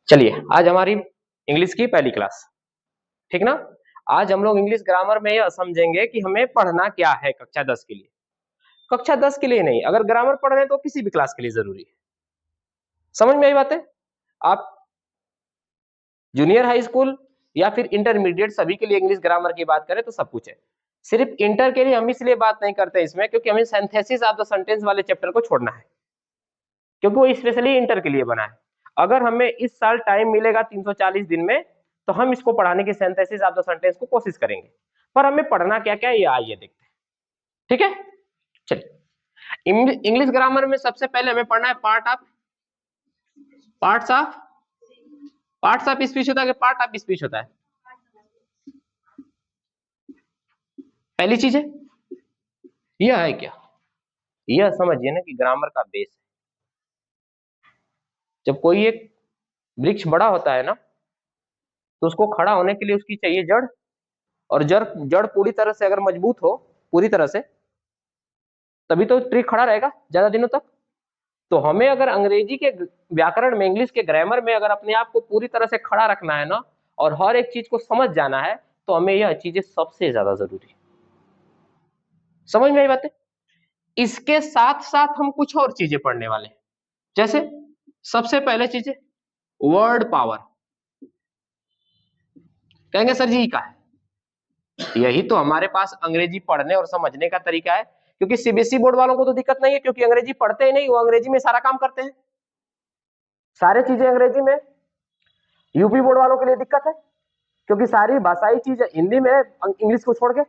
चलिए आज हमारी इंग्लिश की पहली क्लास, ठीक ना। आज हम लोग इंग्लिश ग्रामर में यह समझेंगे कि हमें पढ़ना क्या है कक्षा 10 के लिए। कक्षा 10 के लिए नहीं, अगर ग्रामर पढ़ रहे हैं तो किसी भी क्लास के लिए जरूरी है। समझ में आई बातें? आप जूनियर हाई स्कूल या फिर इंटरमीडिएट सभी के लिए इंग्लिश ग्रामर की बात करें तो सब कुछ है। सिर्फ इंटर के लिए हम इसलिए बात नहीं करते इसमें क्योंकि हमें सिंथेसिस ऑफ द सेंटेंस वाले चैप्टर को छोड़ना है, क्योंकि वो स्पेशली इंटर के लिए बना है। अगर हमें इस साल टाइम मिलेगा 340 दिन में तो हम इसको पढ़ाने की सिंथेसिस ऑफ द सेंटेंस को कोशिश करेंगे, पर हमें पढ़ना क्या क्या है ये आइए देखते हैं, ठीक है। चलिए इंग्लिश ग्रामर में सबसे पहले हमें पढ़ना है पार्ट्स ऑफ स्पीच होता है कि पार्ट ऑफ स्पीच होता है? पहली चीज है यह है क्या, यह समझिए ना कि ग्रामर का बेस है। जब कोई एक वृक्ष बड़ा होता है ना तो उसको खड़ा होने के लिए उसकी चाहिए जड़, और जड़ जड़ पूरी तरह से अगर मजबूत हो पूरी तरह से तभी तो ट्री खड़ा रहेगा ज्यादा दिनों तक। तो हमें अगर अंग्रेजी के व्याकरण में इंग्लिश के ग्रामर में अगर अपने आप को पूरी तरह से खड़ा रखना है ना और हर एक चीज को समझ जाना है तो हमें यह चीजें सबसे ज्यादा जरूरी है। समझ में आई बातें? इसके साथ साथ हम कुछ और चीजें पढ़ने वाले हैं, जैसे सबसे पहले चीजें वर्ड पावर। कहेंगे सर जी का है, यही तो हमारे पास अंग्रेजी पढ़ने और समझने का तरीका है। क्योंकि सीबीएसई बोर्ड वालों को तो दिक्कत नहीं है क्योंकि अंग्रेजी पढ़ते ही नहीं, वो अंग्रेजी में सारा काम करते हैं, सारी चीजें अंग्रेजी में। यूपी बोर्ड वालों के लिए दिक्कत है क्योंकि सारी भाषाई चीज हिंदी में इंग्लिश को छोड़ के।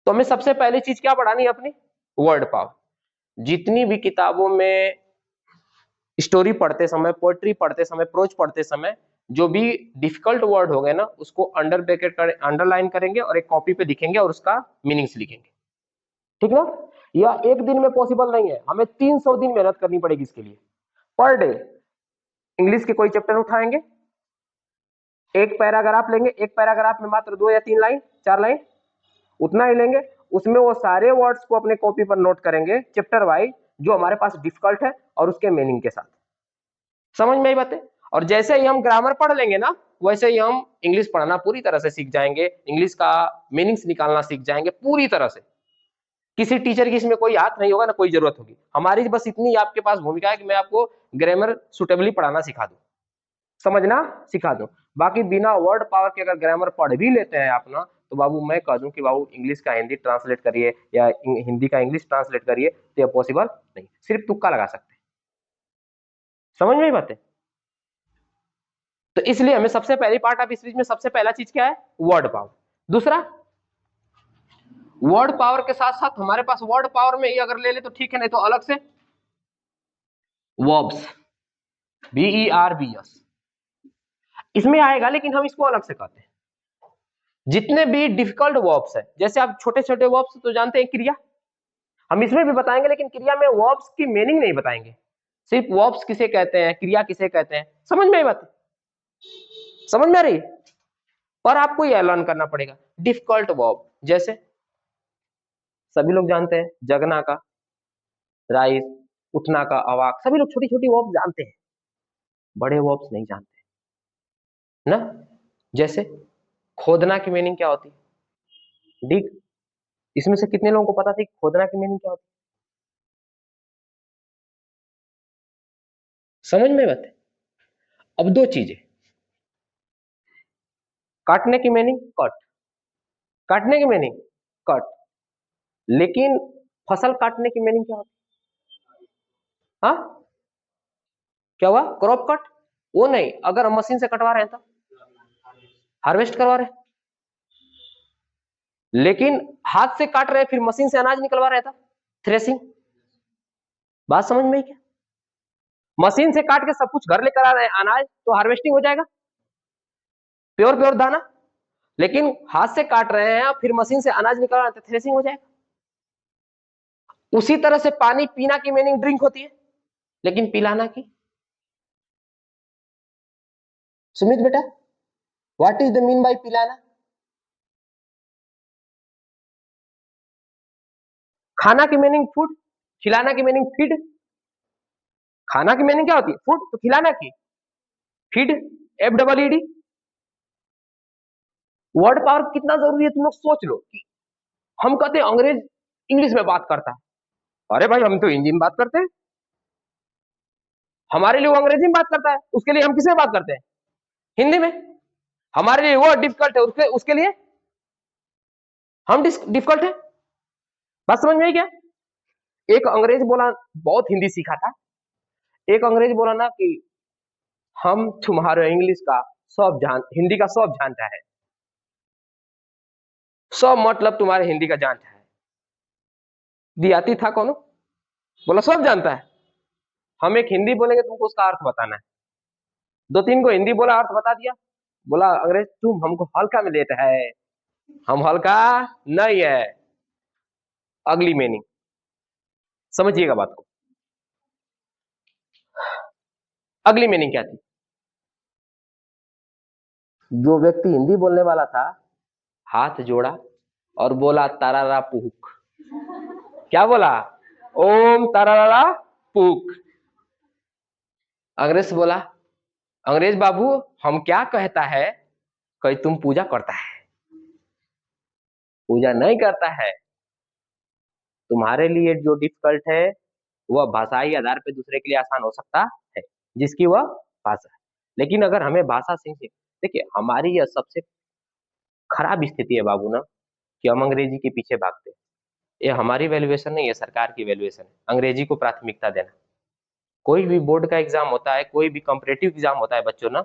तो हमें सबसे पहली चीज क्या पढ़ानी है अपनी? Word power. जितनी भी किताबों में स्टोरी पढ़ते समय, पोएट्री पढ़ते समय, प्रोज पढ़ते समय जो भी डिफिकल्ट वर्ड हो गए ना उसको अंडर ब्रैकेट अंडरलाइन करेंगे और एक कॉपी पे लिखेंगे और उसका मीनिंग्स लिखेंगे, ठीक ना। यह एक दिन में पॉसिबल नहीं है, हमें 300 दिन मेहनत करनी पड़ेगी इसके लिए। पर डे इंग्लिश के कोई चैप्टर उठाएंगे, एक पैराग्राफ लेंगे, एक पैराग्राफ में मात्र 2 या 3 लाइन 4 लाइन उतना ही लेंगे, उसमें वो सारे वर्ड्स को अपने कॉपी पर नोट करेंगे चैप्टर वाइज जो हमारे पास डिफिकल्ट है और उसके मीनिंग के साथ। समझ में आई बातें? और जैसे ही हम ग्रामर पढ़ लेंगे ना वैसे ही हम इंग्लिश पढ़ना पूरी तरह से सीख जाएंगे, इंग्लिश का मीनिंग्स निकालना सीख जाएंगे पूरी तरह से। किसी टीचर की इसमें कोई हाथ नहीं होगा ना कोई जरूरत होगी, हमारी बस इतनी आपके पास भूमिका है कि मैं आपको ग्रामर सुटेबली पढ़ाना सिखा दूं, समझना सिखा दूं। बाकी बिना वर्ड पावर के अगर ग्रामर पढ़ भी लेते हैं आप ना तो बाबू मैं कह दूं कि बाबू इंग्लिश का हिंदी ट्रांसलेट करिए या हिंदी का इंग्लिश ट्रांसलेट करिए तो यह पॉसिबल नहीं, सिर्फ तुक्का लगा सकते हैं। समझ में आई बातें? तो इसलिए हमें सबसे पहली पार्ट ऑफ स्पीच में सबसे पहला चीज क्या है? Word power. दूसरा वर्ड पावर के साथ साथ हमारे पास वर्ड पावर में ही अगर ले ले तो ठीक है, नहीं तो अलग से वर्ब्स, VERBS इसमें आएगा, लेकिन हम इसको अलग से कहते हैं। जितने भी डिफिकल्ट वर्ब्स है, जैसे आप छोटे छोटे वर्ब्स तो जानते हैं, क्रिया हम इसमें भी बताएंगे, लेकिन क्रिया में वर्ब्स की मीनिंग नहीं बताएंगे, सिर्फ वर्ब्स किसे कहते हैं, क्रिया किसे कहते हैं। समझ में आई बात? समझ में आ रही? पर आपको यह लर्न करना पड़ेगा डिफिकल्ट वर्ब, जैसे सभी लोग जानते हैं जगना का, राइज, उठना का, अवाक, सभी लोग छोटी छोटी वर्ब जानते हैं, बड़े वर्ब्स नहीं जानते ना। जैसे खोदना की मीनिंग क्या होती है? डिग। इसमें से कितने लोगों को पता थी खोदना की मीनिंग क्या होती है? समझ में बात है? अब दो चीजें, काटने की मीनिंग कट, काटने की मीनिंग कट, लेकिन फसल काटने की मीनिंग क्या होती है? हाँ क्या हुआ? Crop cut. वो नहीं, अगर हम मशीन से कटवा रहे हैं तो हार्वेस्ट करवा रहे हैं, लेकिन हाथ से काट रहे हैं फिर मशीन से अनाज निकलवा रहे था, थ्रेसिंग। बात समझ में आई क्या? मशीन से काट के सब कुछ घर लेकर आ रहे हैं अनाज तो हार्वेस्टिंग हो जाएगा, प्योर प्योर दाना। लेकिन हाथ से काट रहे हैं फिर मशीन से अनाज निकल रहा है तो थ्रेसिंग हो जाएगा। उसी तरह से पानी पीना की मीनिंग ड्रिंक होती है, लेकिन पिलाना की। सुमित बेटा, what is the mean by पिलाना? खाना की मीनिंग फूड, खिलाना की मीनिंग फीड। खाना की मीनिंग क्या होती है? फूड। तो खिलाना की feed, F double E D. Word power कितना जरूरी है तुम लोग सोच लो कि हम कहते हैं अंग्रेज इंग्लिश में बात करता है, अरे भाई हम तो हिंदी में बात करते हैं, हमारे लिए वो अंग्रेजी में बात करता है, उसके लिए हम किसमें बात करते हैं, हिंदी में। हमारे लिए वो डिफिकल्ट है, उसके लिए हम डिफिकल्ट है। बात समझ में आई क्या? एक अंग्रेज बोला, बहुत हिंदी सीखा था, एक अंग्रेज बोला ना कि हम तुम्हारे इंग्लिश का सब हिंदी का सब जानता है, सब मतलब तुम्हारे हिंदी का जानता है। दियाती था कौन, बोला सब जानता है, हम एक हिंदी बोलेंगे तुमको उसका अर्थ बताना है। दो तीन को हिंदी बोला, अर्थ बता दिया, बोला अंग्रेज तुम हमको हल्का में लेता है, हम हल्का नहीं है, अगली मीनिंग। समझिएगा बात को, अगली मीनिंग क्या थी? जो व्यक्ति हिंदी बोलने वाला था हाथ जोड़ा और बोला तारारा पुक। क्या बोला? ओम तारारा पुक। अंग्रेज बोला, अंग्रेज बाबू हम क्या कहता है, कहीं तुम पूजा करता है, पूजा नहीं करता है, तुम्हारे लिए जो डिफिकल्ट है वह भाषाई आधार पे दूसरे के लिए आसान हो सकता है, जिसकी वह भाषा है। लेकिन अगर हमें भाषा सीखनी, देखिए हमारी यह सबसे खराब स्थिति है बाबू ना, कि हम अंग्रेजी के पीछे भागते हैं। ये हमारी वैल्यूएशन नहीं है, सरकार की वैल्यूएशन है, अंग्रेजी को प्राथमिकता देना। कोई भी बोर्ड का एग्जाम होता है, कोई भी कॉम्पिटेटिव एग्जाम होता है बच्चों ना,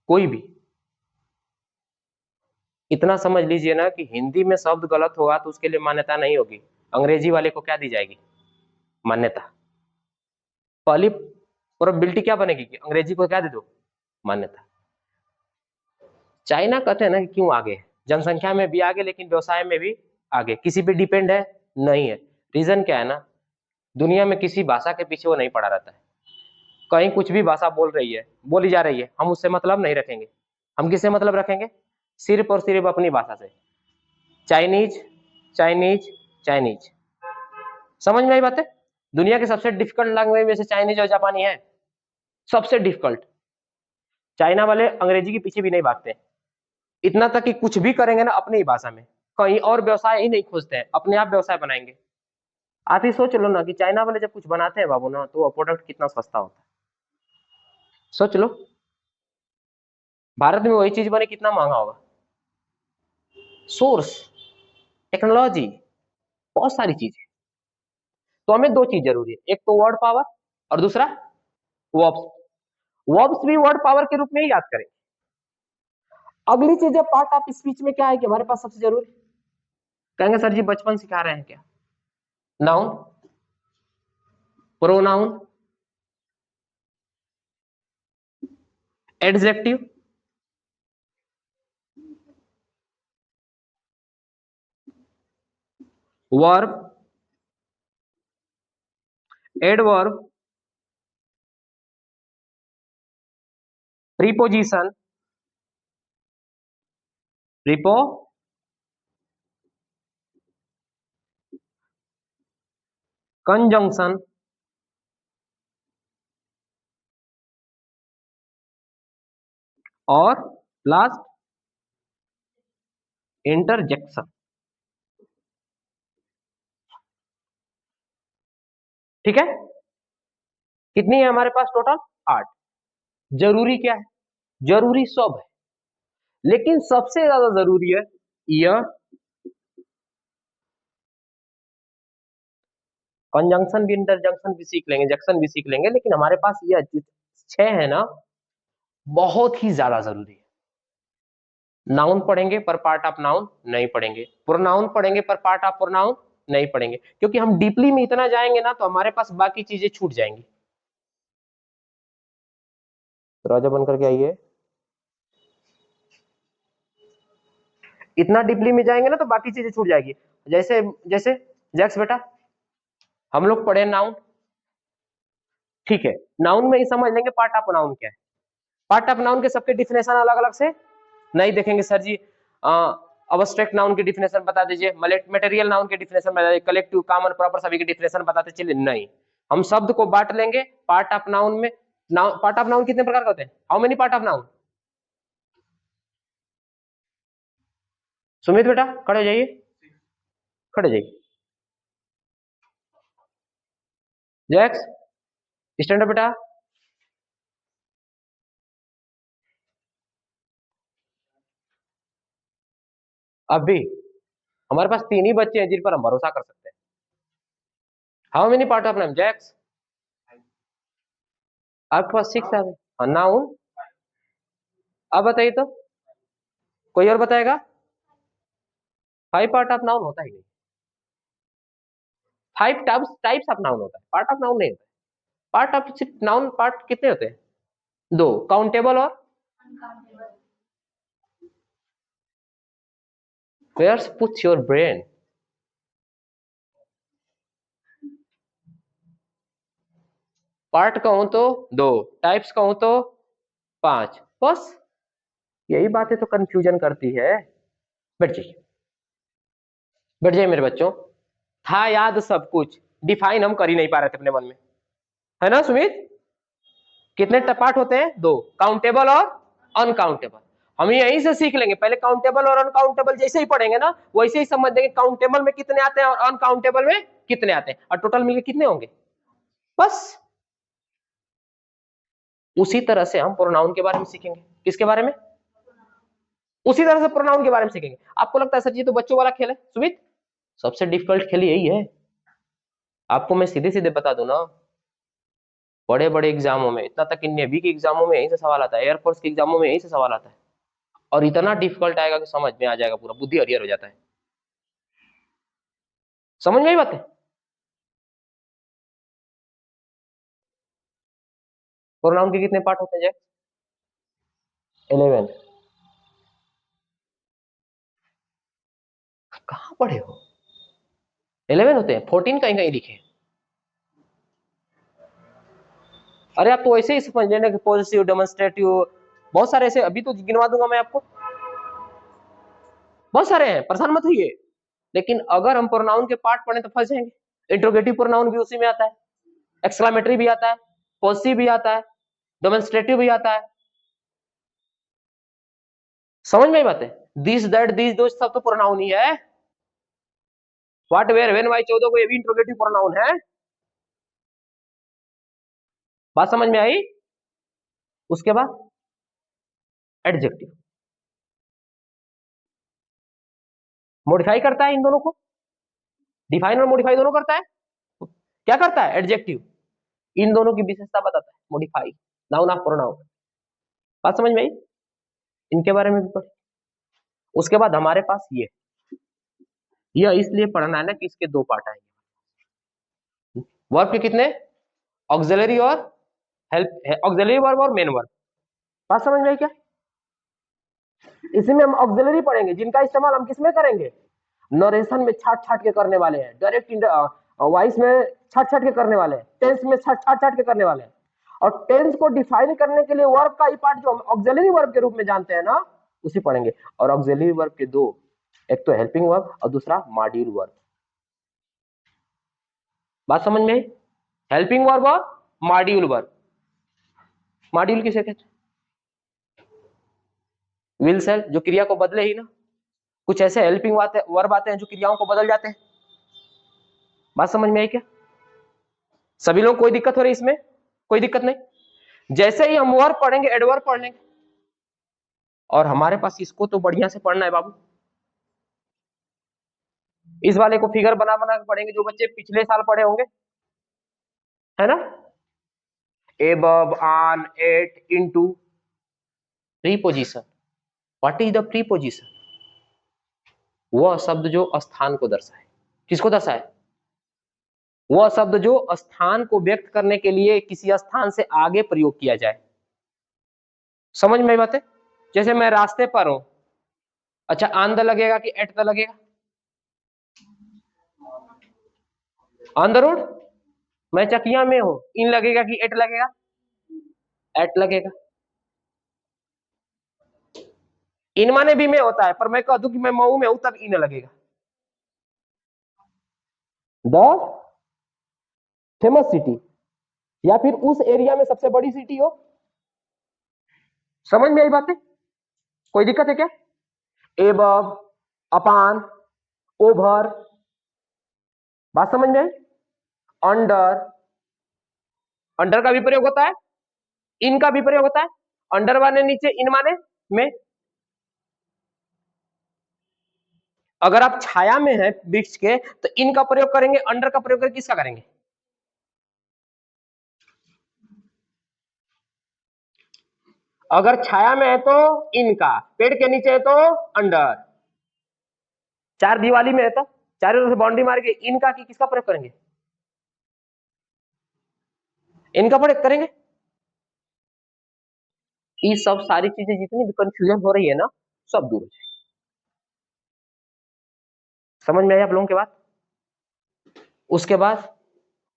कोई भी, इतना समझ लीजिए ना कि हिंदी में शब्द गलत होगा तो उसके लिए मान्यता नहीं होगी, अंग्रेजी वाले को क्या दी जाएगी, मान्यता। पहली प्रोबेबिलिटी क्या बनेगी कि अंग्रेजी को क्या दे दो, मान्यता। चाइना कहते हैं ना कि क्यों आगे है, जनसंख्या में भी आगे, लेकिन व्यवसाय में भी आगे, किसी पे डिपेंड है नहीं है। रीजन क्या है ना, दुनिया में किसी भाषा के पीछे वो नहीं पड़ा रहता है। कहीं कुछ भी भाषा बोली जा रही है, हम उससे मतलब नहीं रखेंगे। हम किससे मतलब रखेंगे? सिर्फ और सिर्फ अपनी भाषा से। चाइनीज चाइनीज चाइनीज, समझ में आई बात है? दुनिया के सबसे डिफिकल्ट लैंग्वेज में से चाइनीज और जापानी है, सबसे डिफिकल्ट। चाइना वाले अंग्रेजी के पीछे भी नहीं भागते, इतना तक कि कुछ भी करेंगे ना अपनी ही भाषा में, कहीं और व्यवसाय ही नहीं खोजते हैं, अपने आप व्यवसाय बनाएंगे। आप ही सोच लो ना कि चाइना वाले जब कुछ बनाते हैं बाबू ना, तो वो प्रोडक्ट कितना सस्ता होता है, सोच लो। भारत में वही चीज बने कितना महंगा होगा। सोर्स, टेक्नोलॉजी, बहुत सारी चीजें। तो हमें दो चीज जरूरी है, एक तो वर्ड पावर और दूसरा वर्ब्स। वर्ब्स भी वर्ड पावर के रूप में ही याद करें। अगली चीज है पार्ट ऑफ स्पीच में क्या है कि हमारे पास सबसे जरूरी, कहेंगे सर जी बचपन सिखा रहे हैं क्या? Noun, pronoun, adjective, verb, adverb, preposition, prepo, conjunction और लास्ट इंटरजेक्शन। ठीक है, कितनी है हमारे पास टोटल? 8। जरूरी क्या है? जरूरी सब है, लेकिन सबसे ज्यादा जरूरी है यह, कंजंक्शन भी इंटरजंक्शन भी सीख लेंगे, जंक्शन भी सीख लेंगे, लेकिन हमारे पास यह 6 है ना, बहुत ही ज्यादा जरूरी है। नाउन पढ़ेंगे पर पार्ट ऑफ नाउन नहीं पढ़ेंगे, प्रोनाउन पढ़ेंगे पर पार्ट ऑफ प्रोनाउन नहीं पढ़ेंगे, क्योंकि हम डीपली में इतना जाएंगे ना तो हमारे पास बाकी चीजें छूट जाएंगी। राजा बनकर के आइए, इतना डीपली में जाएंगे ना तो बाकी चीजें छूट जाएगी। जैसे जैसे जैक्स बेटा, हम लोग पढ़े नाउन, ठीक है, नाउन में ही समझ लेंगे पार्ट ऑफ नाउन क्या है। पार्ट ऑफ नाउन के सबके डिफिनेशन अलग अलग से नहीं देखेंगे सर जी, अब्स्ट्रैक्ट नाउन की डिफिनेशन बता दीजिए, मटेरियल नाउन की डिफिनेशन बता दीजिए, कलेक्टिव कॉमन प्रॉपर सभी की डिफिनेशन बताते चलिए, नहीं, हम शब्द को बांट लेंगे पार्ट ऑफ नाउन में, नाउन, पार्ट ऑफ नाउन कितने प्रकार के होते हैं? How many part of noun? Sumit बेटा खड़े हो जाइए, खड़े हो जाइए। जैक्स स्टैंड अप बेटा। अभी हमारे पास 3 ही बच्चे हैं जिन पर हम भरोसा कर सकते हैं। How many part of noun jacks? आपके पास 6 है नाउन। अब बताइए तो, कोई और बताएगा? 5 पार्ट ऑफ नाउन होता ही नहीं। 5 टाइप्स ऑफ नाउन होता है, पार्ट ऑफ नाउन नहीं होता है। पार्ट ऑफ नाउन पार्ट कितने होते हैं? 2, काउंटेबल और where puts your brain. Part कहूं तो 2, टाइप्स कहूं तो 5, बस यही बातें तो कंफ्यूजन करती है। बैठ जाइए, बैठ जाइए मेरे बच्चों। था याद सब कुछ, डिफाइन हम कर ही नहीं पा रहे थे अपने मन में, है ना सुमित? कितने पार्ट होते हैं? 2, काउंटेबल और अनकाउंटेबल। हम यहीं से सीख लेंगे, पहले काउंटेबल और अनकाउंटेबल जैसे ही पढ़ेंगे ना वैसे ही समझ देंगे काउंटेबल में कितने आते हैं और अनकाउंटेबल में कितने आते हैं, और टोटल मिलकर कितने होंगे, बस। उसी तरह से हम प्रोनाउन के बारे में सीखेंगे। किसके बारे में? उसी तरह से प्रोनाउन के बारे में सीखेंगे। आपको लगता है सर ये तो बच्चों वाला खेल है? सुमित, सबसे डिफिकल्ट खेल यही है। आपको मैं सीधे सीधे बता दूं ना, बड़े बड़े एग्जामों में, इतना तक कि नेवी के एग्जामों में यहीं से सवाल आता है, एयरफोर्स के एग्जामों में यहीं से सवाल आता है, और इतना डिफिकल्ट आएगा कि समझ में आ जाएगा, पूरा बुद्धि हरियर हो जाता है। समझ में आई बात है? प्रोनाउन के कितने पार्ट होते हैं? 11। कहां पढ़े हो? 11 होते हैं, 14 कहीं कहीं लिखे। अरे आप तो ऐसे ही समझ लेना कि पॉजिटिव, डेमोन्स्ट्रेटिव, बहुत सारे ऐसे, अभी तो गिनवा दूंगा मैं आपको, बहुत सारे हैं, परेशान मत होइए। लेकिन अगर हम प्रोनाउन के पार्ट पढ़े तो फंस जाएंगे। इंट्रोगेटिव प्रोनाउन भी उसी में आता है, एक्सक्लेमेटरी भी आता है, पॉजिटिव भी आता है, डेमोन्स्ट्रेटिव भी आता है। समझ में आई बात है? दिस दैट दिस दो सब तो प्रोनाउन ही है। व्हाट वेयर व्हेन व्हाई 14 को ये भी इंट्रोगेटिव प्रोनाउन है। बात समझ में आई? उसके बाद एडजेक्टिव मॉडिफाई करता है इन दोनों को, डिफाइन और मॉडिफाई दोनों करता है। क्या करता है? एडजेक्टिव इन दोनों की विशेषता बताता है, मॉडिफाई नाउन ऑफ प्रोनाउन। बात समझ में आई? इनके बारे में भी पढ़े। उसके बाद हमारे पास ये इसलिए पढ़ना है ना कि इसके 2 पार्ट आएंगे। वर्ब के कितने? ऑक्सिलरी और हेल्प, ऑक्सिलरी वर्ब और मेन वर्ब। बात समझ में आई क्या? इसी में हम ऑक्सिलरी पढ़ेंगे जिनका इस्तेमाल हम किसमें करेंगे? नरेशन में छाट छाट के करने वाले हैं, डायरेक्ट वॉइस में छाट छाट के करने वाले हैं, टेंस में छाट छाट के करने वाले हैं। और टेंस को डिफाइन करने के लिए वर्ब का ही पार्ट जो हम ऑक्सिलरी वर्ब के रूप में जानते हैं ना, उसी पढ़ेंगे। और ऑक्सिलरी वर्ब के 2, एक तो हेल्पिंग वर्ब और दूसरा मॉड्यूल वर्ब। बात समझ में आई? हेल्पिंग वर्ब और मॉड्यूल वर्ब। मॉड्यूल किसे कहते हैं? विल सेल, जो क्रिया को बदले ही ना। कुछ ऐसे हेल्पिंग वर्ब आते हैं जो क्रियाओं को बदल जाते हैं। बात समझ में आई क्या? सभी लोग कोई दिक्कत हो रही इसमें? कोई दिक्कत नहीं। जैसे ही हम वर्ब पढ़ेंगे एडवर्ब पढ़ लेंगे, और हमारे पास इसको तो बढ़िया से पढ़ना है बाबू। इस वाले को फिगर बना बना के पढ़ेंगे, जो बच्चे पिछले साल पढ़े होंगे, है ना? above, on, at, into, preposition. What is the preposition? वह शब्द जो स्थान को दर्शाए। किसको दर्शाए? वह शब्द जो स्थान को व्यक्त करने के लिए किसी स्थान से आगे प्रयोग किया जाए। समझ में आई बात है? जैसे मैं रास्ते पर हूं, अच्छा ऑन द लगेगा कि एट द लगेगा? On the road. मैं चकिया में हूं, इन लगेगा कि एट लगेगा? एट लगेगा। इन माने भी में होता है, पर मैं कह दूं कि मैं मऊ में हूं तब इन लगेगा। द फेमस सिटी, या फिर उस एरिया में सबसे बड़ी सिटी हो। समझ में आई बातें? कोई दिक्कत है क्या? एबव, अपान, ओवर, बात समझ में आई? अंडर, अंडर का भी प्रयोग होता है, इन का भी प्रयोग होता है। अंडर माने नीचे, इन माने में। अगर आप छाया में है वृक्ष के तो इन का प्रयोग करेंगे, अंडर का प्रयोग करके किसका करेंगे? अगर छाया में है तो इनका, पेड़ के नीचे है तो अंडर, चार दीवाली में है तो चारों तरफ से बाउंड्री मार के इनका की किसका प्रयोग करेंगे? इनका प्रयोग करेंगे। ये सब सारी चीजें जितनी भी कंफ्यूजन हो रही है ना, सब दूर हो जाएगी। समझ में आई आप लोगों के बात? उसके बाद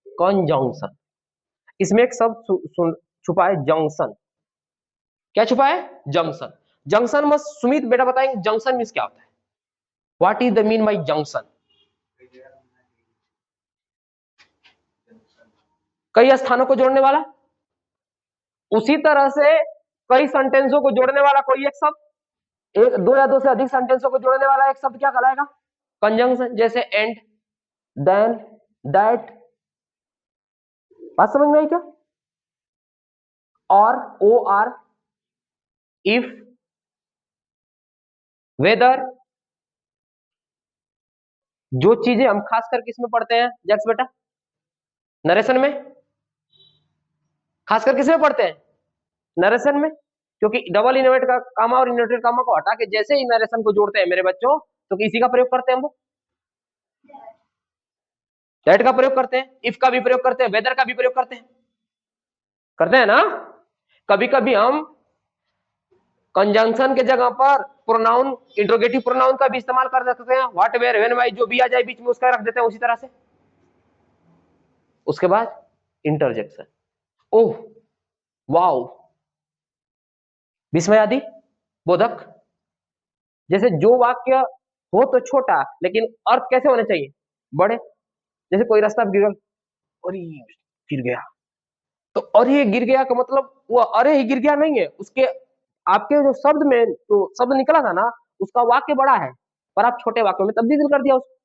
कंजंक्शन, इसमें एक शब्द छुपा है, जंक्शन। क्या छुपा है? जंक्शन। जंक्शन में सुमित बेटा बताएंगे जंक्शन मीन्स क्या होता है? What is the mean by junction? कई स्थानों को जोड़ने वाला, उसी तरह से कई सेंटेंसों को जोड़ने वाला कोई एक शब्द, एक दो या दो से अधिक सेंटेंसों को जोड़ने वाला एक शब्द क्या कहलाएगा? कंजंक्शन। जैसे एंड, देन, दैट। बात समझ में आई क्या? और, ओ आर, इफ, वेदर। जो चीजें हम खास करके इसमें पढ़ते हैं जैक्स बेटा, नरेशन में, खासकर किसमें पढ़ते हैं? नरेशन में। क्योंकि डबल इनवर्ट का कामा और इन्वर्टेड कामा को हटा के जैसे ही नरेशन को जोड़ते हैं मेरे बच्चों, तो किसी का प्रयोग करते हैं हम लोग? दैट का प्रयोग करते हैं, इफ का भी प्रयोग करते हैं, वेदर का भी प्रयोग करते हैं ना। कभी कभी हम कंजंक्शन के जगह पर प्रोनाउन, इंट्रोगेटिव प्रोनाउन का भी इस्तेमाल कर सकते हैं। व्हाट, वेयर, व्हेन, व्हाई, जो भी आ जाए बीच में उसका रख देते हैं उसी तरह से। उसके बाद इंटरजेक्शन। ओह, वाओ, विस्मयादि, बोधक। जैसे जो वाक्य हो तो छोटा लेकिन अर्थ कैसे होने चाहिए? बड़े। जैसे कोई रास्ता गिर, अरे गिर गया, तो अरे गिर गया का मतलब वो अरे ही गिर गया नहीं है, उसके आपके जो शब्द में जो शब्द निकला था ना, उसका वाक्य बड़ा है, पर आप छोटे वाक्यों में तब्दील कर दिया उसको,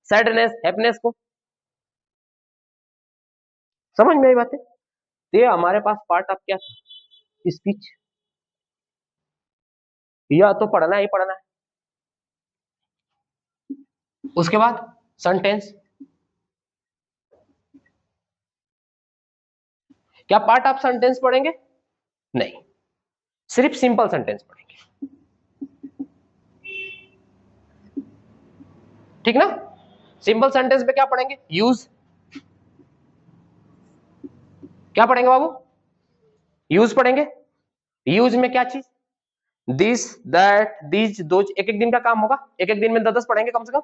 सैडनेस, हैप्पीनेस को। समझ में आई बातें? तो ये हमारे पास पार्ट ऑफ क्या था? स्पीच। यह तो पढ़ना ही पढ़ना है। उसके बाद सेंटेंस। क्या पार्ट ऑफ सेंटेंस पढ़ेंगे? नहीं, सिर्फ सिंपल सेंटेंस पढ़ेंगे, ठीक ना। सिंपल सेंटेंस में क्या पढ़ेंगे? यूज। क्या पढ़ेंगे बाबू? यूज पढ़ेंगे। यूज में क्या चीज? This, that, this, those. एक एक दिन का काम होगा, एक एक दिन में 10-10 पढ़ेंगे कम से कम।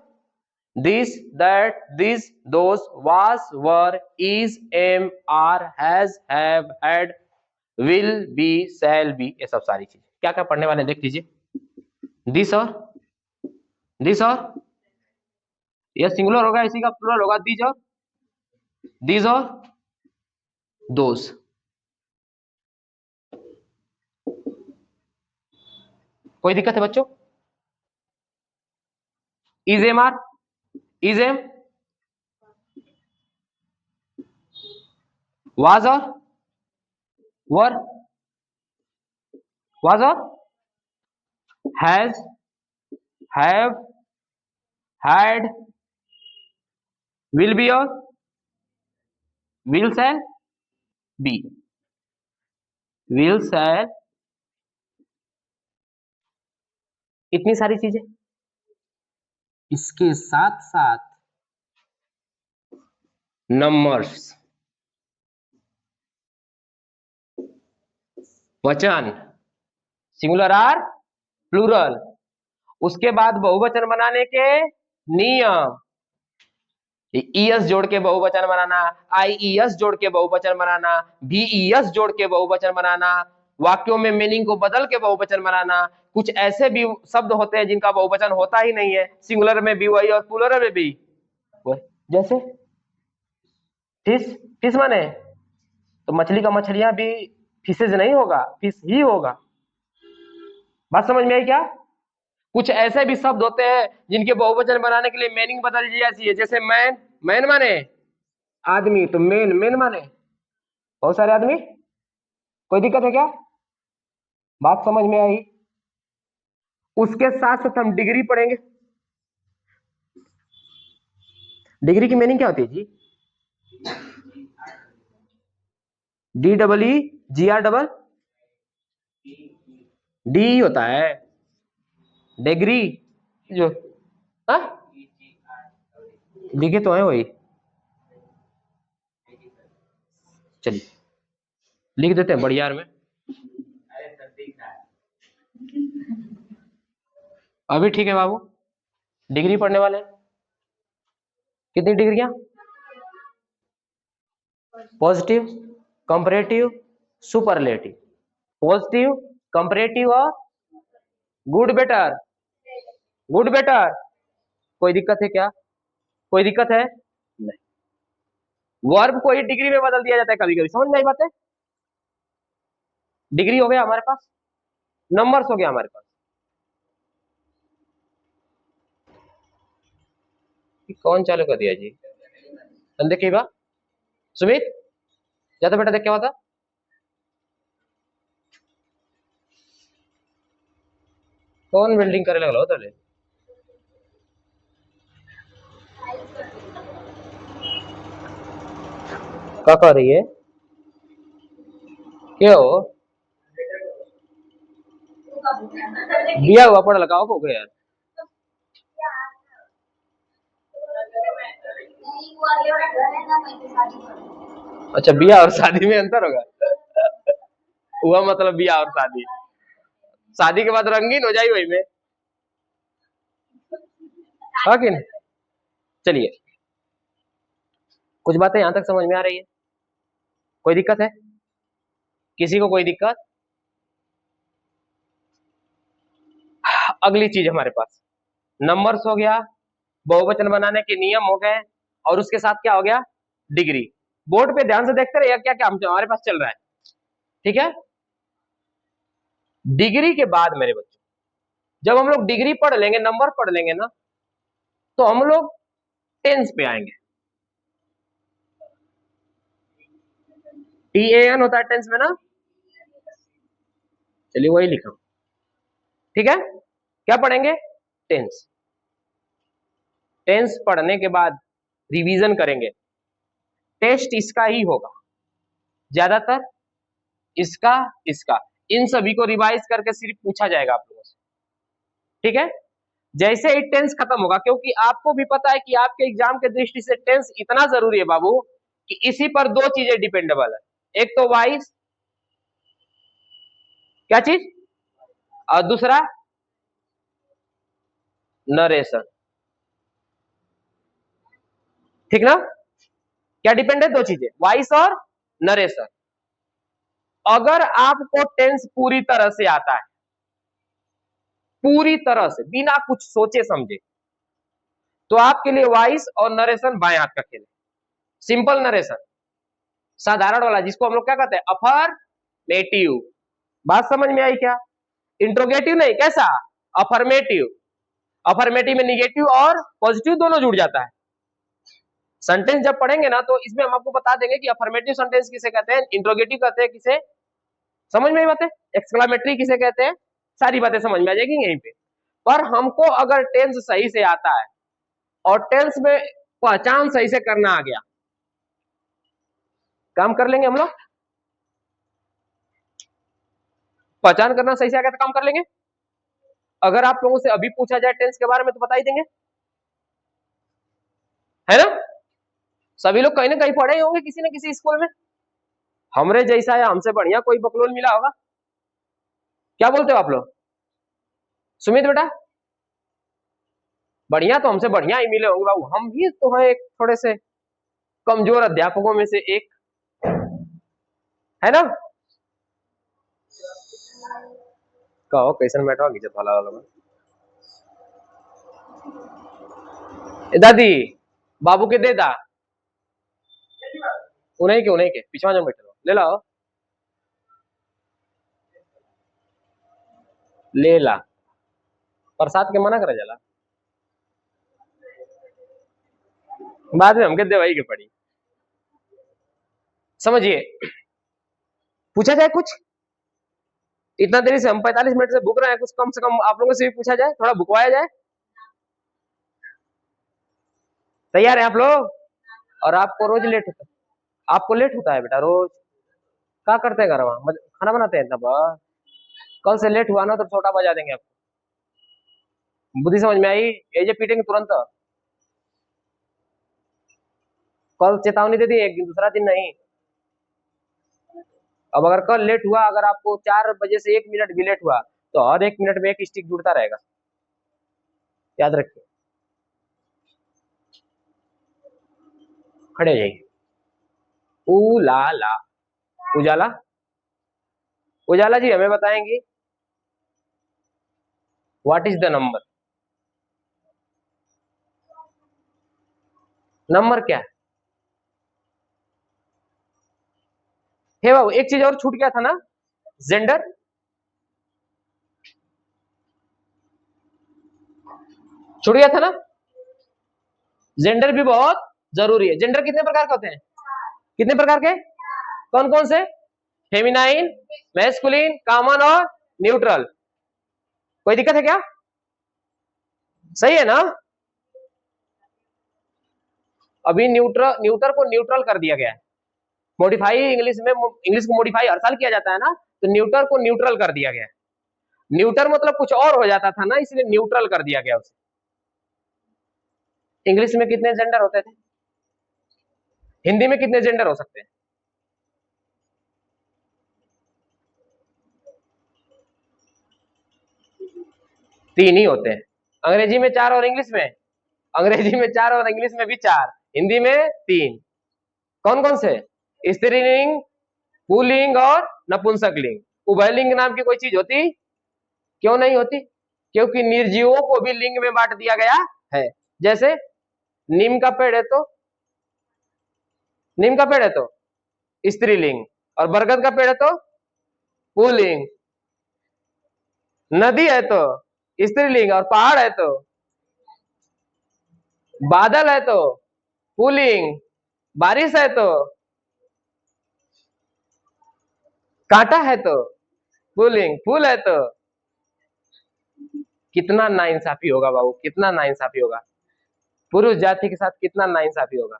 This, that, this, those, was, were, is, am, are, has, have, had, will, be, shall be, ये सब सारी चीज क्या क्या पढ़ने वाले देख लीजिए। दिस और दिस और यह सिंगुलर होगा, इसी का प्लुरल होगा दीज और दोज। कोई दिक्कत है बच्चों? Is am are, is am, was और वर, वाज और has, have, had, will be और will shall be, will shall, इतनी सारी चीजें। इसके साथ साथ नंबर्स, वचन, सिंगुलर आर प्लूरल। उसके बाद बहुवचन बनाने के नियम, ईएस जोड़ के बहुवचन बनाना, आईईएस जोड़ के बहुवचन बनाना, वीईएस जोड़ के बहुवचन बनाना, वाक्यों में मीनिंग को बदल के बहुवचन बनाना। कुछ ऐसे भी शब्द होते हैं जिनका बहुवचन होता ही नहीं है, सिंगुलर में भी वही और प्लूरल में भी वही। जैसे फिश, फिश माने तो मछली का मछलियां भी फिशेज नहीं होगा, फिश ही होगा। बात समझ में आई क्या? कुछ ऐसे भी शब्द होते हैं जिनके बहुवचन बनाने के लिए मीनिंग बदल जाती है, जैसे मैन, मैन माने आदमी, तो मेन, मेन माने बहुत सारे आदमी। कोई दिक्कत है क्या? बात समझ में आई? उसके साथ साथ हम डिग्री पढ़ेंगे। डिग्री की मीनिंग क्या होती है जी? DEEGR डी होता है डिग्री जो, हाँ लिखे तो है वही, चलिए लिख देते हैं बढ़िया में। अभी ठीक है बाबू, डिग्री पढ़ने वाले हैं। कितनी डिग्रियां? Positive, comparative, superlative. Positive, comparative और गुड बेटर। गुड बेटर, कोई दिक्कत है क्या? कोई दिक्कत है? नहीं। वर्ब को ही डिग्री में बदल दिया जाता है कभी कभी, समझ में आई बात है? डिग्री हो गया हमारे पास, नंबर्स हो गया हमारे पास। कौन चालू कर दिया जी? देखिए बा सुमित, जाता बेटा देख क्या होता। कौन बिल्डिंग करे लगलो तले? क्या कर रही है? क्या हो दिया हुआ पढ़ लगाओ को यार। अच्छा, बिया और शादी में अंतर होगा? हुआ मतलब बिया और शादी, शादी के बाद रंगीन हो जाए वही में, हाँ कि नहीं? चलिए, कुछ बातें यहां तक समझ में आ रही है? कोई दिक्कत है? किसी को कोई दिक्कत? अगली चीज हमारे पास नंबर्स हो गया, बहुवचन बनाने के नियम हो गए, और उसके साथ क्या हो गया? डिग्री। बोर्ड पे ध्यान से देखते रहिए क्या क्या हमारे पास चल रहा है, ठीक है? डिग्री के बाद मेरे बच्चों, जब हम लोग डिग्री पढ़ लेंगे, नंबर पढ़ लेंगे ना, तो हम लोग टेंस पे आएंगे। TAN होता है टेंस में ना, चलिए वही लिखा, ठीक है? क्या पढ़ेंगे? टेंस। टेंस पढ़ने के बाद रिवीजन करेंगे। टेस्ट इसका ही होगा ज्यादातर, इसका, इसका, इन सभी को रिवाइज करके सिर्फ पूछा जाएगा आप लोगों से, ठीक है? जैसे ही टेंस खत्म होगा, क्योंकि आपको भी पता है कि आपके एग्जाम के दृष्टि से टेंस इतना जरूरी है बाबू कि इसी पर दो चीजें डिपेंडेबल है, एक तो वॉइस, क्या चीज, और दूसरा नरेशन, ठीक ना? क्या डिपेंड है? दो चीजें, वॉइस और नरेशन। अगर आपको टेंस पूरी तरह से आता है, पूरी तरह से बिना कुछ सोचे समझे, तो आपके लिए वॉइस और नरेशन बाएं हाथ का खेल है। सिंपल नरेशन, साधारण वाला, जिसको हम लोग क्या कहते हैं? अफर्मेटिव। बात समझ में आई क्या? इंट्रोगेटिव नहीं, कैसा? अफर्मेटिव। अफर्मेटिव में निगेटिव और पॉजिटिव दोनों जुड़ जाता है। सेंटेंस जब पढ़ेंगे ना, तो इसमें हम आपको बता देंगे कि अफर्मेटिव सेंटेंस किसे कहते हैं, इंट्रोगेटिव कहते हैं किसे, समझ में आई बातें? एक्सक्लामेटरी किसे कहते हैं, सारी बातें समझ में आ जाएगी यहीं पे। पर हमको अगर टेंस सही से आता है और टेंस में पहचान सही से करना आ गया, काम कर लेंगे हम लोग। पहचान करना सही से आ गया तो काम कर लेंगे। अगर आप लोगों से अभी पूछा जाए टेंस के बारे में तो बता ही देंगे, है ना? सभी लोग कहीं ना कहीं पढ़े ही होंगे किसी न किसी स्कूल में, हमरे जैसा या हमसे बढ़िया कोई बकलोल मिला होगा। क्या बोलते हो आप लोग? सुमित बेटा, बढ़िया तो हमसे बढ़िया ही मिले होंगे बाबू, हम भी तो हैं एक थोड़े से कमजोर अध्यापकों में से एक, है ना? कहो कैसन बैठा खींचत वाला वाला में। दादी बाबू के दे दा, उन्हीं के पीछे जो बैठे ले लाओ, ले ला। प्रसाद के मना करे जला, बाद में हमके दवाई के पड़ी। समझिए, पूछा जाए कुछ? इतना देरी से हम 45 मिनट से भूख रहे हैं, कुछ कम से कम आप लोगों से भी पूछा जाए, थोड़ा भुकवाया जाए। तैयार है आप लोग? और आपको रोज लेट होता है, आपको लेट होता है बेटा रोज। क्या करते हैं घर में, खाना बनाते हैं तब? कल से लेट हुआ ना तो छोटा बजा देंगे आपको। बुद्धि समझ में आई? ये जो पीटेंगे तुरंत। कल चेतावनी दे दी, एक दिन दूसरा दिन नहीं। अब अगर कल लेट हुआ, अगर आपको 4 बजे से 1 मिनट भी लेट हुआ, तो हर 1 मिनट में 1 स्टिक जुड़ता रहेगा, याद रखिए। खड़े हो जाइए। उलाला, उजाला, उजाला जी हमें बताएंगी what is the number? Number क्या है? हे बाबू, एक चीज और छूट गया था ना, जेंडर। छूट गया था ना, जेंडर भी बहुत जरूरी है। जेंडर कितने प्रकार के होते हैं? कितने प्रकार के? कौन कौन से? फेमिनाइन, मैस्कुलिन, कॉमन और न्यूट्रल। कोई दिक्कत है क्या? सही है ना? अभी न्यूटर को न्यूट्रल कर दिया गया है। मॉडिफाई इंग्लिश में, इंग्लिश को मॉडिफाई हर साल किया जाता है ना, तो न्यूटर को न्यूट्रल कर दिया गया है। न्यूटर मतलब कुछ और हो जाता था ना, इसलिए न्यूट्रल कर दिया गया उसे। इंग्लिश में कितने जेंडर होते थे? हिंदी में कितने जेंडर हो सकते हैं? 3 ही होते हैं। अंग्रेजी में 4 और इंग्लिश में, अंग्रेजी में 4 और इंग्लिश में भी 4, हिंदी में 3। कौन कौन से? स्त्रीलिंग, पुल्लिंग और नपुंसकलिंग। उभयलिंग नाम की कोई चीज होती? क्यों नहीं होती? क्योंकि निर्जीवों को भी लिंग में बांट दिया गया है। जैसे नीम का पेड़ है तो, नीम का पेड़ है तो स्त्रीलिंग, और बरगद का पेड़ है तो पुल्लिंग, नदी है तो स्त्रीलिंग, और पहाड़ है तो, बादल है तो पुल्लिंग, बारिश है तो, कांटा है तो पुल्लिंग, फूल है तो। कितना नाइंसाफी होगा बाबू, कितना नाइंसाफी होगा, पुरुष जाति के साथ कितना नाइंसाफी होगा।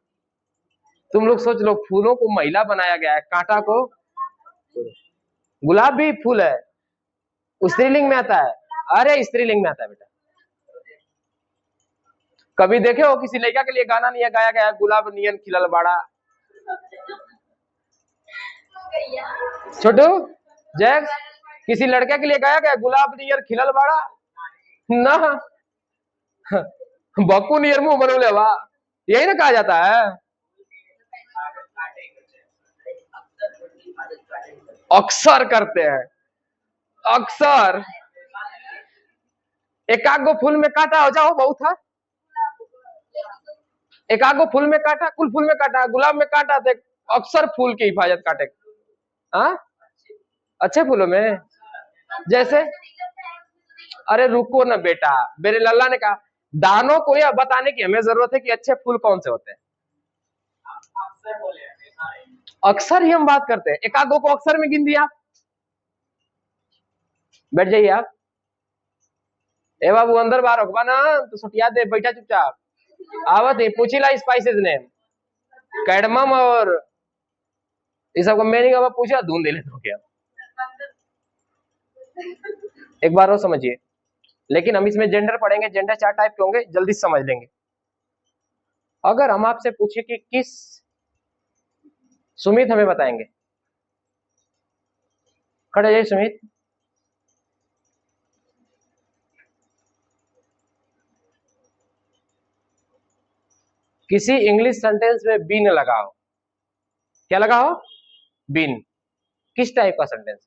तुम लोग सोच लो, फूलों को महिला बनाया गया है, कांटा को पुरुष। गुलाब भी फूल है, स्त्रीलिंग में आता है। अरे स्त्रीलिंग में आता है बेटा। कभी देखे हो किसी लड़का के लिए गाना नहीं गाया गया है, गुलाब नियन खिलल बाड़ा? छोटू, जैक्स, किसी लड़के के लिए गाया गया गुलाब नियर खिलल बाड़ा? ना, बक्कू नियर मुंह बनोले बा, यही ना कहा जाता है। अक्सर करते हैं, अक्सर। एक आध गो फूल में कांटा हो जाओ बहुत है, एक आध गो फूल में कांटा, कुल फूल में कांटा, गुलाब में कांटा, तो अक्सर फूल की हिफाजत काटे। हाँ, अच्छे फूलों में जैसे, अरे रुको ना बेटा, मेरे लल्ला ने कहा दानों को यह बताने की हमें जरूरत है कि अच्छे फूल कौन से होते हैं। अक्सर ही हम बात करते हैं, एक आध गो को अक्सर में गिन दिया। बैठ जाइए आप। ए बाबू अंदर बाहर होगा ना तो सुटिया दे, बैठा चुपचाप। आवत ही पूछी ला स्पाइसेस ने, कैडमम और ये सब का मीनिंग अब पूछा, धुन दे लेते हो क्या? एक बार और समझिए, लेकिन हम इसमें जेंडर पढ़ेंगे, जेंडर 4 टाइप के होंगे, जल्दी समझ लेंगे। अगर हम आपसे पूछे कि किस, सुमित हमें बताएंगे, खड़े जाइए सुमित। किसी इंग्लिश सेंटेंस में बीन लगाओ। क्या लगाओ? बीन। किस टाइप का सेंटेंस?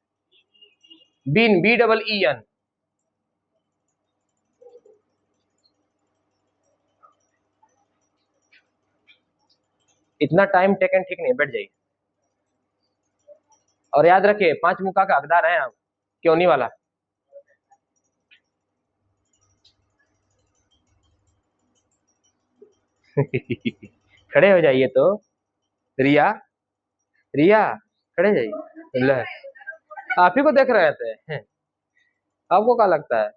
Been, BEEN। इतना टाइम टेकन ठीक नहीं, बैठ जाइए। और याद रखिए 5 मुक्का का हकदार है आप, क्यों नहीं वाला। खड़े हो जाइए तो। रिया, रिया खड़े जाइए। ले, आप ही को देख रहे थे, आपको क्या लगता है।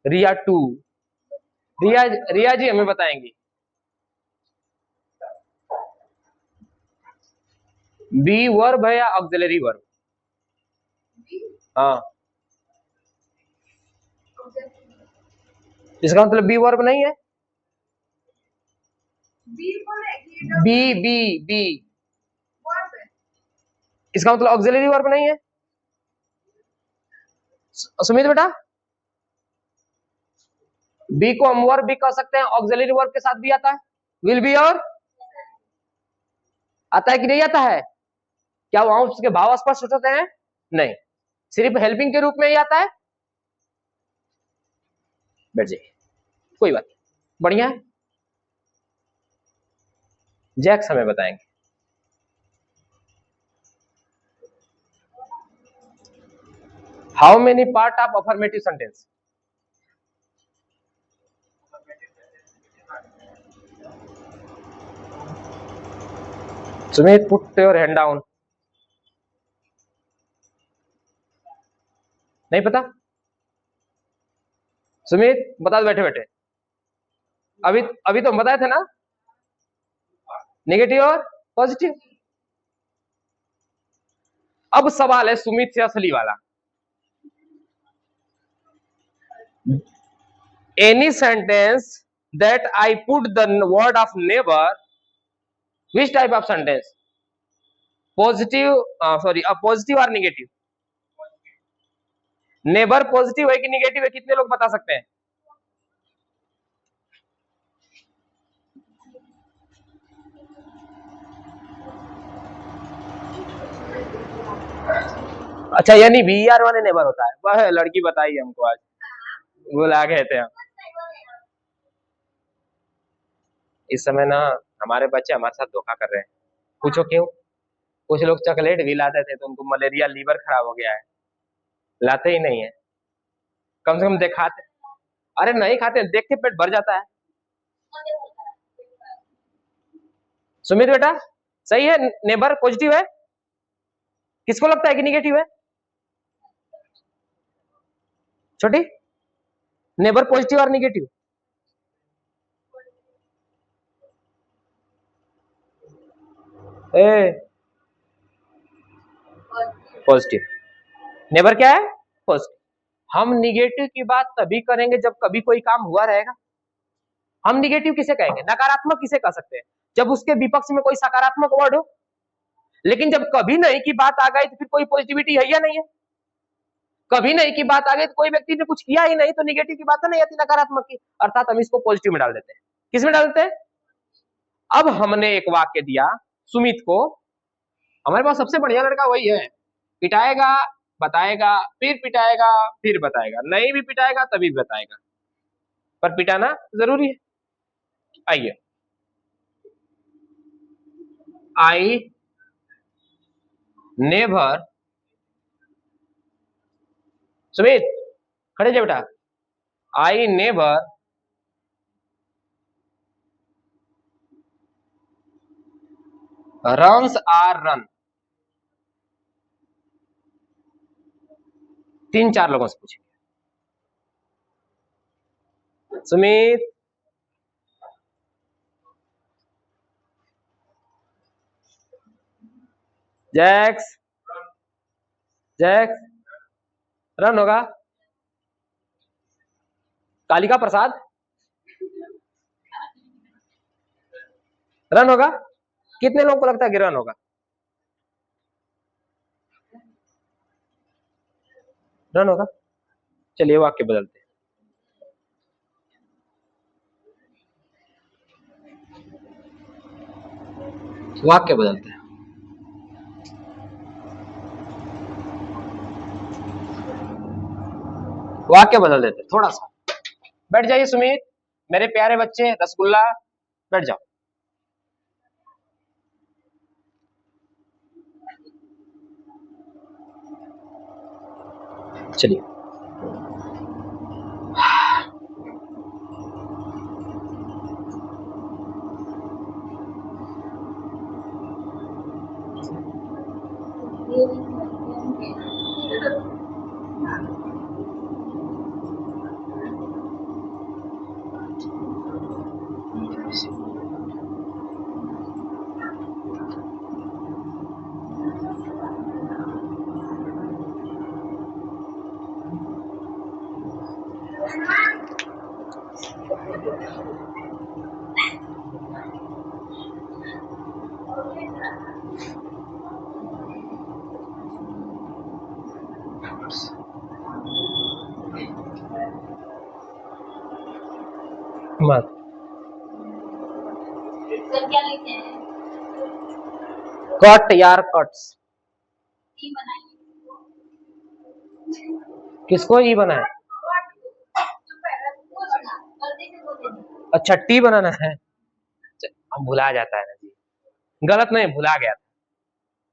रिया 2, रिया, रिया जी हमें बताएंगी। बी वर्ब है या ऑक्सिलरी वर्ब। हाँ, इसका मतलब बी वर्ब नहीं है। बी बी बी इसका मतलब ऑक्सिलरी वर्ब नहीं है। सुमित बेटा, बी को हम वर्ब भी कह सकते हैं, ऑक्सिलरी वर्ब के साथ भी आता है। विल बी और आता है कि नहीं आता है। क्या वहां उसके भाव स्पष्ट होते हैं। नहीं, सिर्फ हेल्पिंग के रूप में ही आता है। बैठ जाइए, कोई बात नहीं, बढ़िया है। जैक्स हमें बताएंगे। How many part of affirmative sentence. Sumit put your hand down. नहीं पता। सुमित बता दो बैठे बैठे। अभी अभी तो हम बताए थे ना, नेगेटिव और पॉजिटिव। अब सवाल है सुमित से असली वाला। Any sentence that I put the word of never, which type of sentence, positive, sorry positive और निगेटिव। नेबर पॉजिटिव है कि निगेटिव है, कितने लोग बता सकते हैं। अच्छा, यानी वी आर वाले नेबर होता है। वह लड़की बताई हमको आज, बुला गए थे हम। इस समय ना हमारे बच्चे हमारे साथ धोखा कर रहे हैं। पूछो क्यों। कुछ लोग चॉकलेट भी लाते थे तो उनको मलेरिया, लीवर खराब हो गया है, लाते ही नहीं है। कम से कम दिखाते। अरे नहीं खाते, देख के पेट भर जाता है। सुमित बेटा सही है, नेबर पॉजिटिव है। किसको लगता है कि निगेटिव है। छोटी, नेबर पॉजिटिव और निगेटिव। ए पॉजिटिव। नेबर क्या है, पॉजिटिव। हम निगेटिव की बात तभी करेंगे जब कभी कोई काम हुआ रहेगा। हम निगेटिव किसे कहेंगे, नकारात्मक किसे कह सकते हैं, जब उसके विपक्ष में कोई सकारात्मक वर्ड हो। लेकिन जब कभी नहीं की बात आ गई तो फिर कोई पॉजिटिविटी है या नहीं है। कभी नहीं की बात आ गई तो कोई व्यक्ति ने कुछ किया ही नहीं, तो निगेटिव की बात नहीं आती, नकारात्मक की। अर्थात हम इसको पॉजिटिव में डाल देते हैं। किस में डाल देते हैं। अब हमने एक वाक्य दिया सुमित को, हमारे पास सबसे बढ़िया लड़का वही है, पिटाएगा, बताएगा, फिर पिटाएगा, फिर बताएगा, नहीं भी पिटाएगा तभी बताएगा, पर पिटाना जरूरी है। आइए, आई नेवर, सुमित खड़े जा बेटा, I never runs or run. 3-4 लोगों से पूछेंगे। सुमित, जैक्स, जैक्स रन होगा। कालिका प्रसाद रन होगा। कितने लोगों को लगता है कि रन होगा। रन होगा। चलिए वाक्य बदलते हैं। वाक्य बदलते हैं। वाक्य बदल देते हैं थोड़ा सा। बैठ जाइए सुमित, मेरे प्यारे बच्चे रसगुल्ला, बैठ जाओ। चलिए, मत सर क्या लिखते हैं? कट यार, कट्स। टी बनाइए। किसको ई बनाए? गलती से बोल देंगे। अच्छा, टी बनाना है। हम भुला जाता है ना जी, गलत नहीं, भुला गया था,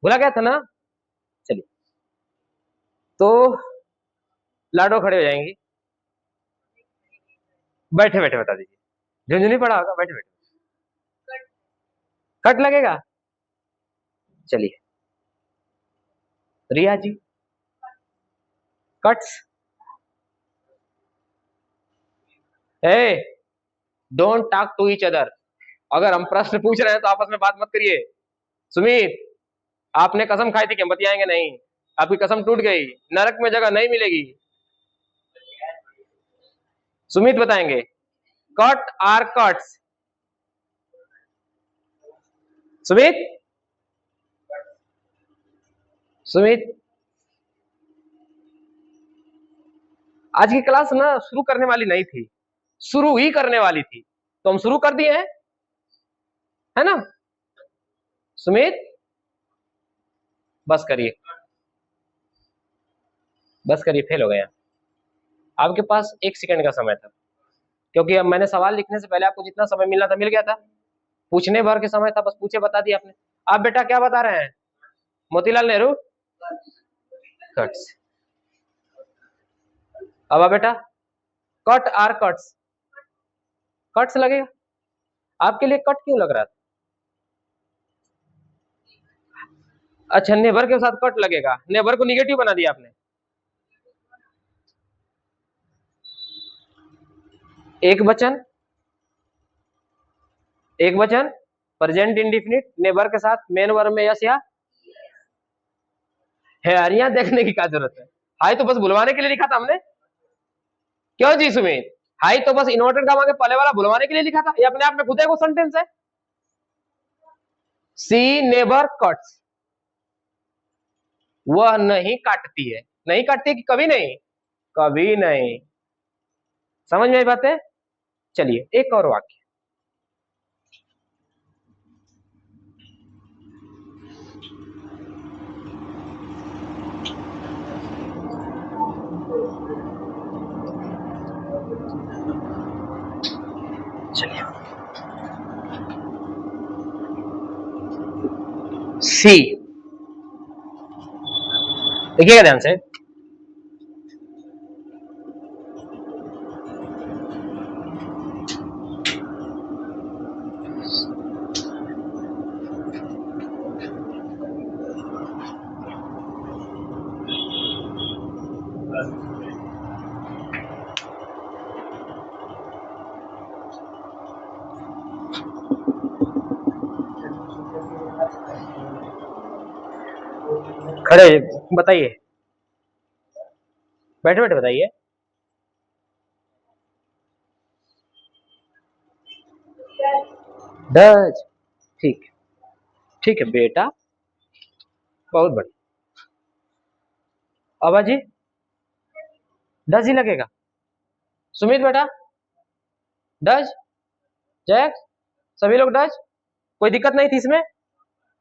भुला गया था ना। चलिए, तो लाडो खड़े हो जाएंगी, बैठे बैठे बता दीजिए। झुंझुनी पड़ा होगा, बैठे बैठे। कट लगेगा। चलिए, रिया जी, कट्स। ए, don't talk to each other. अगर हम प्रश्न पूछ रहे हैं तो आपस में बात मत करिए। सुमित, आपने कसम खाई थी कि हम बतियाएंगे नहीं, आपकी कसम टूट गई, नरक में जगह नहीं मिलेगी। सुमित बताएंगे, cut or cuts. Sumit, Sumit, आज की क्लास ना शुरू करने वाली नहीं थी, शुरू ही करने वाली थी, तो हम शुरू कर दिए हैं, है ना। सुमित, बस करिए, बस करिए, फेल हो गए आप। आपके पास 1 सेकंड का समय था, क्योंकि अब मैंने सवाल लिखने से पहले आपको जितना समय मिलना था मिल गया था, पूछने भर के समय था, बस पूछे बता दिया आपने। आप बेटा क्या बता रहे हैं? मोतीलाल नेहरू, कट्स। अब आप बेटा, कट आर कट्स। कट्स लगेगा। आपके लिए कट क्यों लग रहा था? अच्छा, नेवर के साथ कट लगेगा, नेवर को निगेटिव बना दिया आपने। एक वचन, एक वचन, प्रेजेंट इंडिफिनिट, नेवर के साथ मेन वर्ब में यस या हैरियां देखने की क्या जरूरत है? हाई तो बस बुलवाने के लिए लिखा था हमने। क्यों जी सुमित? हाई तो बस इन्वर्टेड गामा के पहले वाला बुलवाने के लिए लिखा था, ये अपने आप में खुद एक सेंटेंस है। सी नेवर कट्स, वह नहीं काटती है। नहीं काटती कि कभी नहीं? कभी नहीं। समझ में आई बात है? चलिए, एक और वाक्य। चलिए, सी, देखिएगा ध्यान से। खड़े बताइए, बैठे बैठे बताइए। डज, ठीक, ठीक है बेटा, बहुत बढ़िया। अबा जी, डज ही लगेगा। सुमित बेटा, डज, जैक, सभी लोग डज। कोई दिक्कत नहीं थी इसमें?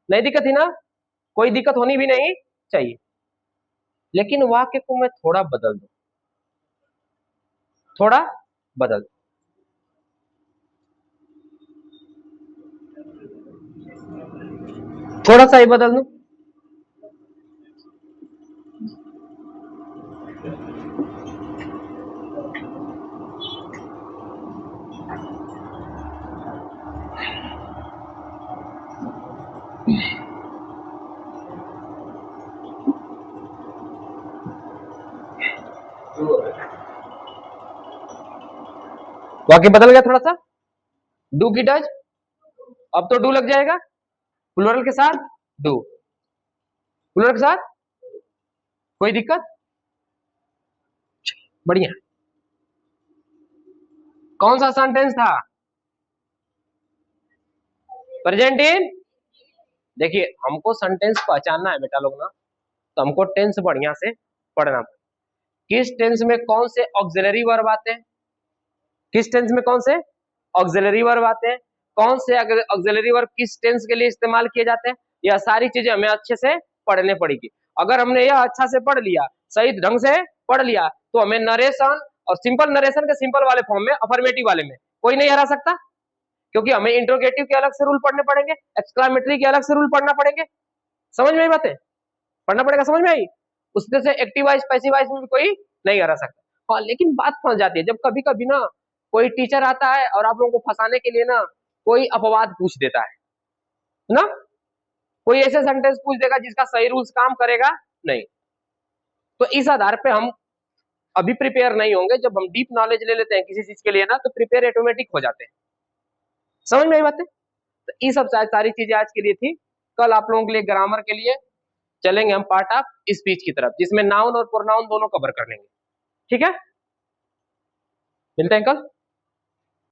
नहीं दिक्कत थी ना? कोई दिक्कत होनी भी नहीं चाहिए, लेकिन वाक्य को मैं थोड़ा बदल दूं, थोड़ा बदल, थोड़ा सा ही बदल दूं। वाक्य बदल गया थोड़ा सा, डू की डज, अब तो डू लग जाएगा प्लूरल के साथ, डू प्लूरल के साथ, कोई दिक्कत? बढ़िया। कौन सा सेंटेंस था? Present in. देखिए हमको सेंटेंस पहचानना है बेटा लोग ना, तो हमको टेंस बढ़िया से पढ़ना। किस टेंस में कौन से ऑक्सिलरी वर्ब आते हैं, किस टेंस में कौन से ऑक्सिलरी वर्ब आते हैं, कौन से ऑक्सिलरी वर्ब किस टेंस के लिए इस्तेमाल किए जाते हैं, यह सारी चीजें हमें अच्छे से पढ़ने पड़ेगी। अगर हमने यह अच्छा से पढ़ लिया, सही ढंग से पढ़ लिया, तो हमें नरेशन और सिंपल नरेशन के सिंपल वाले फॉर्म में, अफर्मेटिव वाले में कोई नहीं हरा सकता, क्योंकि हमें इंट्रोगेटिव के अलग से रूल पढ़ने पड़ेंगे, एक्सक्लामेटरी के अलग से रूल पढ़ना पड़ेंगे। समझ में आई बातें? पढ़ना पड़ेगा, समझ में आई? उसमें से एक्टिव वाइज पैसिव वाइज में भी कोई नहीं हरा सकता। हाँ लेकिन बात फंस जाती है जब कभी कभी ना कोई टीचर आता है और आप लोगों को फंसाने के लिए ना कोई अपवाद पूछ देता है ना, कोई ऐसे सेंटेंस पूछ देगा जिसका सही रूल्स काम करेगा नहीं, तो इस आधार पे हम अभी प्रिपेयर नहीं होंगे। जब हम डीप नॉलेज ले लेते हैं किसी चीज के लिए ना, तो प्रिपेयर ऑटोमेटिक हो जाते हैं। समझ में आई बातें? तो ये सब सारी चीजें आज के लिए थी। कल आप लोगों के लिए ग्रामर के लिए चलेंगे हम पार्ट ऑफ स्पीच की तरफ, जिसमें नाउन और प्रोनाउन दोनों कवर कर लेंगे। ठीक है, मिलते हैं कल।